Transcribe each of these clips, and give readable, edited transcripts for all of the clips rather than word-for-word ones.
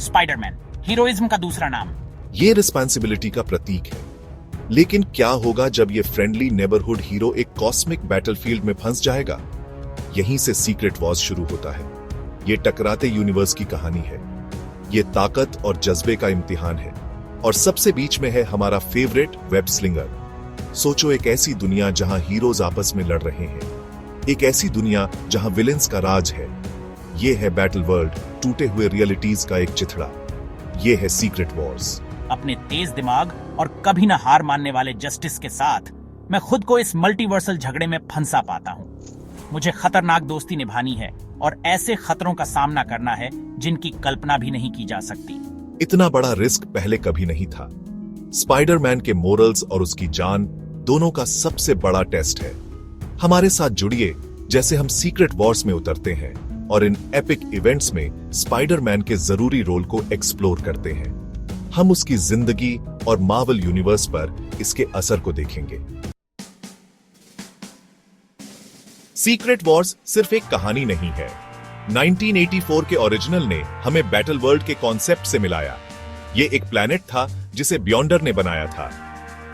Spiderman, heroism का दूसरा नाम। ये रिस्पॉन्सिबिलिटी का प्रतीक है। लेकिन क्या होगा जब ये फ्रेंडली नेबरहुड हीरो एक कॉस्मिक बैटलफील्ड में फंस जाएगा? यहीं से सीक्रेट वॉर्स शुरू होता है। ये टकराते यूनिवर्स की कहानी है। ये ताकत और जज्बे का इम्तिहान है। और सबसे बीच में है हमारा फेवरेट वेब स्लिंगर। सोचो, एक ऐसी दुनिया जहां हीरोज आपस में लड़ रहे हैं, एक ऐसी दुनिया जहां विलेंस का राज है। ये है बैटल वर्ल्ड, टूटे हुए रियलिटीज का एक चिथड़ा। ये है सीक्रेट वॉर्स। अपने तेज दिमाग और कभी ना हार मानने वाले जस्टिस के साथ मैं खुद को इस मल्टीवर्सल झगड़े में फंसा पाता हूँ। मुझे खतरनाक दोस्ती निभानी है और ऐसे खतरों का सामना करना है जिनकी कल्पना भी नहीं की जा सकती। इतना बड़ा रिस्क पहले कभी नहीं था। स्पाइडरमैन के मोरल्स और उसकी जान दोनों का सबसे बड़ा टेस्ट है। हमारे साथ जुड़िए जैसे हम सीक्रेट वॉर्स में उतरते हैं और इन एपिक इवेंट्स में स्पाइडरमैन के जरूरी रोल को एक्सप्लोर करते हैं। हम उसकी जिंदगी और मार्वल यूनिवर्स पर इसके असर को देखेंगे। सीक्रेट वॉर्स सिर्फ एक कहानी नहीं है। 1984 के ओरिजिनल ने हमें बैटल वर्ल्ड के कॉन्सेप्ट से मिलाया। ये एक प्लैनेट था जिसे बियॉन्डर ने बनाया था।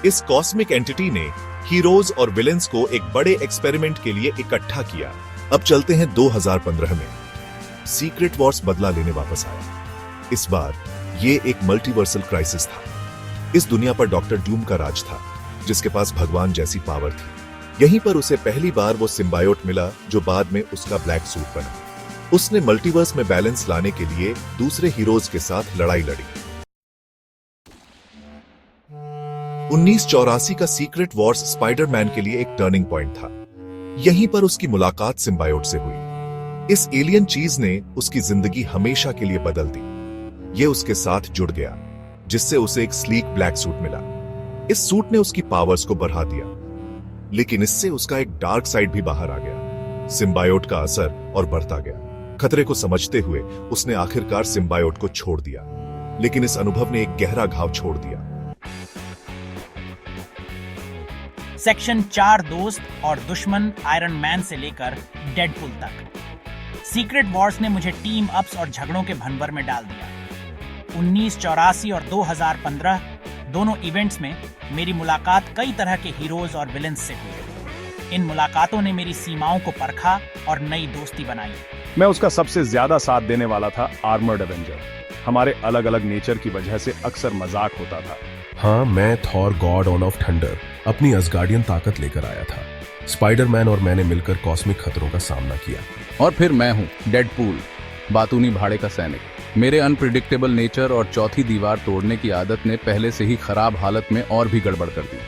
इस कॉस्मिक एंटिटी ने हीरोज और विलेंस को एक बड़े एक्सपेरिमेंट के लिए इकट्ठा किया। अब चलते हैं 2015 में। सीक्रेट वॉर्स बदला लेने वापस आया। इस बार ये एक मल्टीवर्सल क्राइसिस था। इस दुनिया पर डॉक्टर डूम का राज था, जिसके पास भगवान जैसी पावर थी। यहीं पर उसे पहली बार वो सिम्बायोट मिला जो बाद में उसका ब्लैक सूट बना। उसने मल्टीवर्स में बैलेंस लाने के लिए दूसरे हीरोज के साथ लड़ाई लड़ी। 1984 का सीक्रेट वॉर्स स्पाइडरमैन के लिए एक टर्निंग पॉइंट था। यहीं पर उसकी मुलाकात सिम्बायोट से हुई। इस एलियन चीज ने उसकी जिंदगी हमेशा के लिए बदल दी। ये उसके साथ जुड़ गया, जिससे उसे एक स्लीक ब्लैक सूट मिला। इस सूट ने उसकी पावर्स को बढ़ा दिया, लेकिन इससे उसका एक डार्क साइड भी बाहर आ गया। सिम्बायोट का असर और बढ़ता गया। खतरे को समझते हुए उसने आखिरकार सिम्बायोट को छोड़ दिया, लेकिन इस अनुभव ने एक गहरा घाव छोड़ दिया। सेक्शन 4 दोस्त और दुश्मन आयरन मैन से लेकर डेडपुल तक। सीक्रेट वॉर्स ने मुझे टीम अप्स और झगड़ों के भंवर में डाल दिया। 1984 और 2015 दोनों इवेंट्स में मेरी मुलाकात कई तरह के हीरोज और विलेंस से हुई। इन मुलाकातों ने मेरी सीमाओं को परखा और नई दोस्ती बनाई। मैं उसका सबसे ज्यादा साथ देने वाला था आर्मर्ड एवेंजर। हमारे अलग अलग नेचर की वजह से अक्सर मजाक होता था। हाँ, मैं थॉर गॉड ऑफ थंडर अपनी असगार्डियन ताकत लेकर आया था। स्पाइडरमैन और मैंने मिलकर कॉस्मिक खतरों का सामना किया। और फिर मैं हूँ डेडपूल, बातूनी भाड़े का सैनिक। मेरे अनप्रिडिक्टेबल नेचर और चौथी दीवार तोड़ने की आदत ने पहले से ही खराब हालत में और भी गड़बड़ कर दी।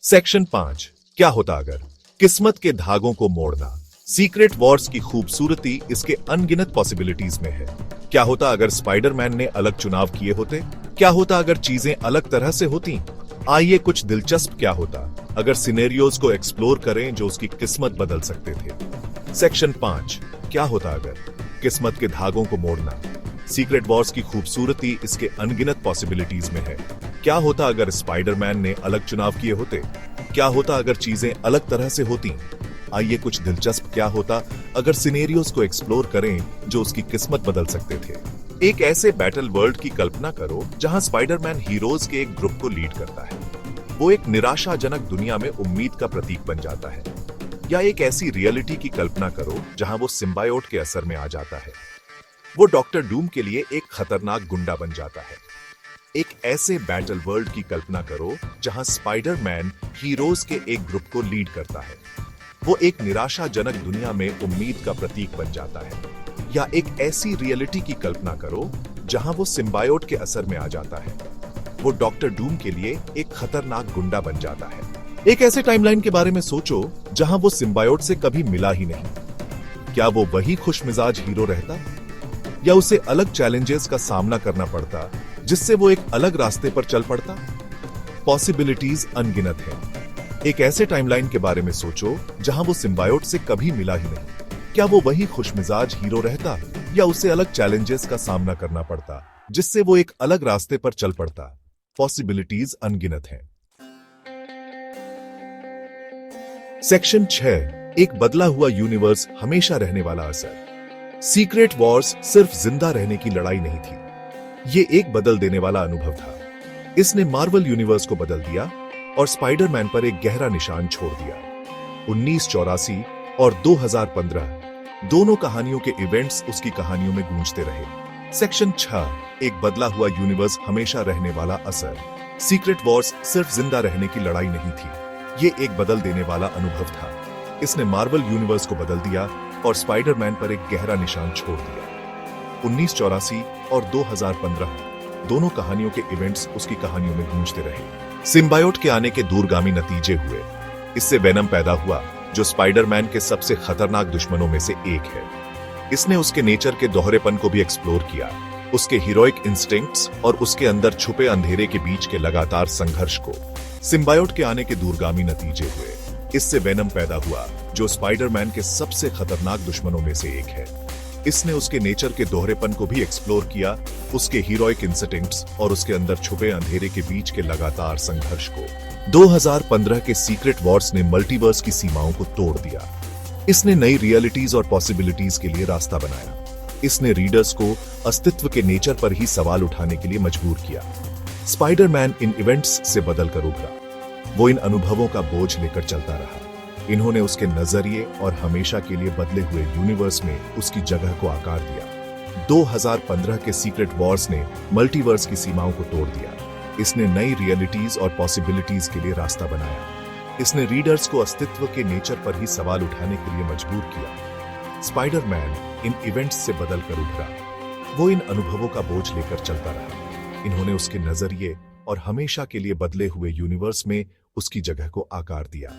सेक्शन 5, क्या होता अगर? किस्मत के धागों को मोड़ना। सीक्रेट वॉर्स की खूबसूरती इसके अनगिनत पॉसिबिलिटीज में है। क्या होता अगर स्पाइडरमैन ने अलग चुनाव किए होते? क्या होता अगर चीजें अलग तरह से होती? आइए कुछ दिलचस्प क्या होता अगर सिनेरियोज को एक्सप्लोर करें जो उसकी किस्मत बदल सकते थे। सेक्शन 5, क्या होता अगर? किस्मत के धागों को मोड़ना। सीक्रेट वॉर्स की खूबसूरती इसके अनगिनत पॉसिबिलिटीज में है। क्या होता अगर स्पाइडरमैन ने अलग चुनाव किए होते? क्या होता अगर चीजें अलग तरह से होती? आइए कुछ दिलचस्प क्या होता अगर सिनेरियोज को एक्सप्लोर करें जो उसकी किस्मत बदल सकते थे। एक ऐसे बैटल वर्ल्ड की कल्पना करो जहां स्पाइडरमैन हीरोज के एक ग्रुप को लीड करता है। वो एक निराशाजनक दुनिया में उम्मीद का प्रतीक बन जाता है। या एक ऐसी रियलिटी की कल्पना करो जहां वो सिम्बायोट के असर में आ जाता है। वो डॉक्टर डूम के लिए एक खतरनाक गुंडा बन जाता है। एक ऐसे बैटल वर्ल्ड की कल्पना करो जहां स्पाइडरमैन हीरोज के एक ग्रुप को लीड करता है। वो एक निराशाजनक दुनिया में उम्मीद का प्रतीक बन जाता है। या एक ऐसी रियलिटी की कल्पना करो जहां वो सिम्बायोट के असर में आ जाता है। वो डॉक्टर डूम के लिए एक खतरनाक गुंडा बन जाता है। एक ऐसे टाइमलाइन के बारे में सोचो जहां वो सिम्बायोट से कभी मिला ही नहीं। क्या वो वही खुशमिजाज हीरो रहता, या उसे अलग चैलेंजेस का सामना करना पड़ता जिससे वो एक अलग रास्ते पर चल पड़ता? पॉसिबिलिटीज अनगिनत हैं। एक ऐसे टाइमलाइन के बारे में सोचो जहां वो सिम्बायोट से कभी मिला ही नहीं। क्या वो वही खुशमिजाज हीरो रहता, या उसे अलग चैलेंजेस का सामना करना पड़ता जिससे वो एक अलग रास्ते पर चल पड़ता? पॉसिबिलिटीज अनगिनत हैं। सेक्शन 6, एक बदला हुआ यूनिवर्स, हमेशा रहने वाला असर। सीक्रेट वॉर्स सिर्फ जिंदा रहने की लड़ाई नहीं थी, ये एक बदल देने वाला अनुभव था। इसने मार्वल यूनिवर्स को बदल दिया और स्पाइडरमैन पर एक गहरा निशान छोड़ दिया। 1984 और 2015 दोनों कहानियों के इवेंट्स उसकी कहानियों में गूंजते रहे। सेक्शन 6 एक बदला हुआ यूनिवर्स, हमेशा रहने वाला असर। सीक्रेट वॉर्स सिर्फ जिंदा रहने की लड़ाई नहीं थी, ये एक बदल देने वाला अनुभव था। इसने मार्वल यूनिवर्स को बदल दिया और स्पाइडरमैन पर एक गहरा निशान छोड़ दिया। 1984 और 2015 दोनों कहानियों के इवेंट्स उसकी कहानियों में गूंजते रहे। सिम्बायोट के आने के दूरगामी नतीजे हुए। इससे वेनम पैदा हुआ, जो स्पाइडरमैन के सबसे खतरनाक दुश्मनों में से एक है। इसने उसके नेचर के दोहरेपन को भी एक्सप्लोर किया, उसके हीरोइक इंस्टिंक्ट्स और उसके अंदर छुपे अंधेरे के बीच के लगातार संघर्ष को। सिम्बायोट के आने के दूरगामी नतीजे हुए। इससे वेनम पैदा हुआ, जो स्पाइडरमैन के सबसे खतरनाक दुश्मनों में से एक है। इसने उसके नेचर के दोहरेपन को भी एक्सप्लोर किया, उसके हीरोइक इंस्टिंक्ट्स और उसके अंदर छुपे अंधेरे के बीच के लगातार संघर्ष को। 2015 के सीक्रेट वॉर्स ने मल्टीवर्स की सीमाओं को तोड़ दिया। इसने नई रियलिटीज और पॉसिबिलिटीज के लिए रास्ता बनाया। इसने रीडर्स को अस्तित्व के नेचर पर ही सवाल उठाने के लिए मजबूर किया। स्पाइडरमैन इन इवेंट्स से बदलकर उभरा। वो इन अनुभवों का बोझ लेकर चलता रहा। इन्होंने उसके नजरिए और हमेशा के लिए बदले हुए यूनिवर्स में उसकी जगह को आकार दिया। 2015 के सीक्रेट वॉर्स ने मल्टीवर्स की सीमाओं को तोड़ दिया। इसने नई रियलिटीज और पॉसिबिलिटीज के लिए रास्ता बनाया। इसने रीडर्स को अस्तित्व के नेचर पर ही सवाल उठाने के लिए मजबूर किया। स्पाइडरमैन इन इवेंट्स से बदलकर उभरा। वो इन अनुभवों का बोझ लेकर चलता रहा। इन्होंने उसके नजरिए और हमेशा के लिए बदले हुए यूनिवर्स में उसकी जगह को आकार दिया।